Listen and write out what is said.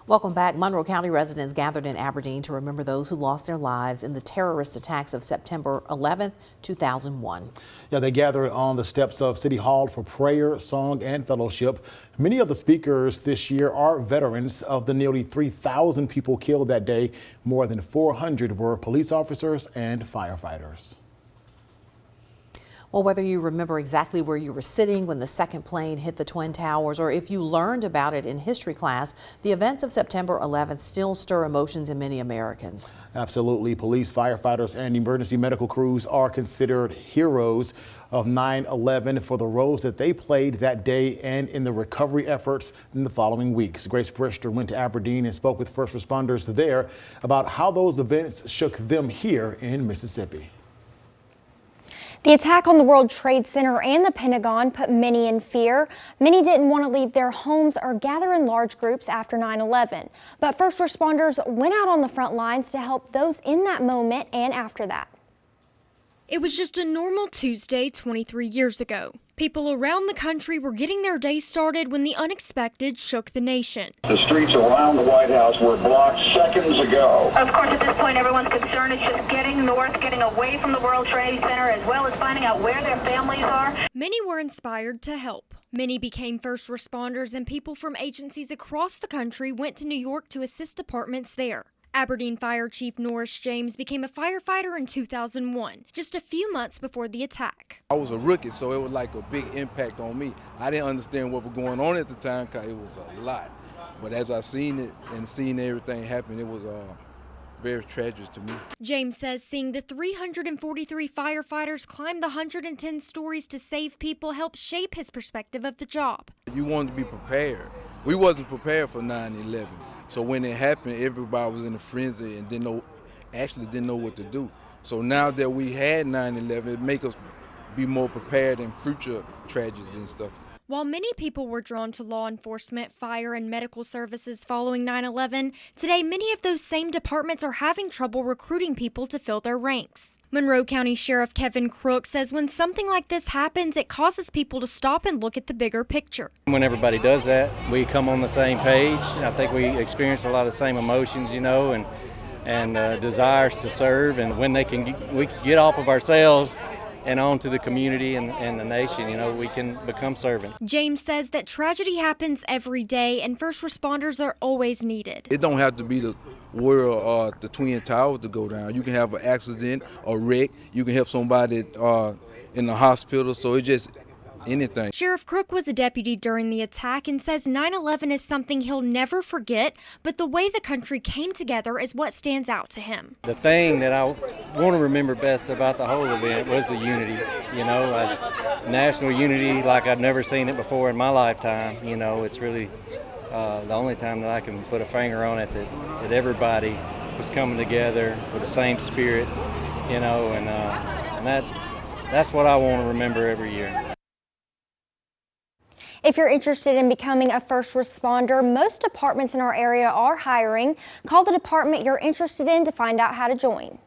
Welcome back. Monroe County residents gathered in Aberdeen to remember those who lost their lives in the terrorist attacks of September 11th, 2001. Yeah, they gathered on the steps of City Hall for prayer, song, and fellowship. Many of the speakers this year are veterans. Of the nearly 3,000 people killed that day, more than 400 were police officers and firefighters. Well, whether you remember exactly where you were sitting when the second plane hit the Twin Towers, or if you learned about it in history class, the events of September 11th still stir emotions in many Americans. Absolutely. Police, firefighters, and emergency medical crews are considered heroes of 9/11 for the roles that they played that day and in the recovery efforts in the following weeks. Grace Brister went to Aberdeen and spoke with first responders there about how those events shook them here in Mississippi. The attack on the World Trade Center and the Pentagon put many in fear. Many didn't want to leave their homes or gather in large groups after 9/11. But first responders went out on the front lines to help those in that moment and after that. It was just a normal Tuesday 23 years ago. People around the country were getting their day started when the unexpected shook the nation. The streets around the White House were blocked seconds ago. Of course, at this point, everyone's concern is just getting north, getting away from the World Trade Center, as well as finding out where their families are. Many were inspired to help. Many became first responders, and people from agencies across the country went to New York to assist departments there. Aberdeen Fire Chief Norris James became a firefighter in 2001, just a few months before the attack. I was a rookie, so it was like a big impact on me. I didn't understand what was going on at the time because it was a lot. But as I seen it and seen everything happen, it was very tragic to me. James says seeing the 343 firefighters climb the 110 stories to save people helped shape his perspective of the job. You wanted to be prepared. We wasn't prepared for 9/11. So when it happened, everybody was in a frenzy and didn't know what to do. So now that we had 9/11, it makes us be more prepared in future tragedies and stuff. While many people were drawn to law enforcement, fire, and medical services following 9/11, today many of those same departments are having trouble recruiting people to fill their ranks. Monroe County Sheriff Kevin Crook says when something like this happens, it causes people to stop and look at the bigger picture. When everybody does that, we come on the same page. I think we experience a lot of the same emotions, and desires to serve. And when we can get off of ourselves and onto the community and the nation, we can become servants. James says that tragedy happens every day and first responders are always needed. It don't have to be the world or the Twin Towers to go down. You can have an accident, a wreck. You can help somebody in the hospital. So it just anything. Sheriff Crook was a deputy during the attack and says 9/11 is something he'll never forget, but the way the country came together is what stands out to him. The thing that I want to remember best about the whole event was the unity, national unity like I've never seen it before in my lifetime. It's really the only time that I can put a finger on it that everybody was coming together with the same spirit, and that's what I want to remember every year. If you're interested in becoming a first responder, most departments in our area are hiring. Call the department you're interested in to find out how to join.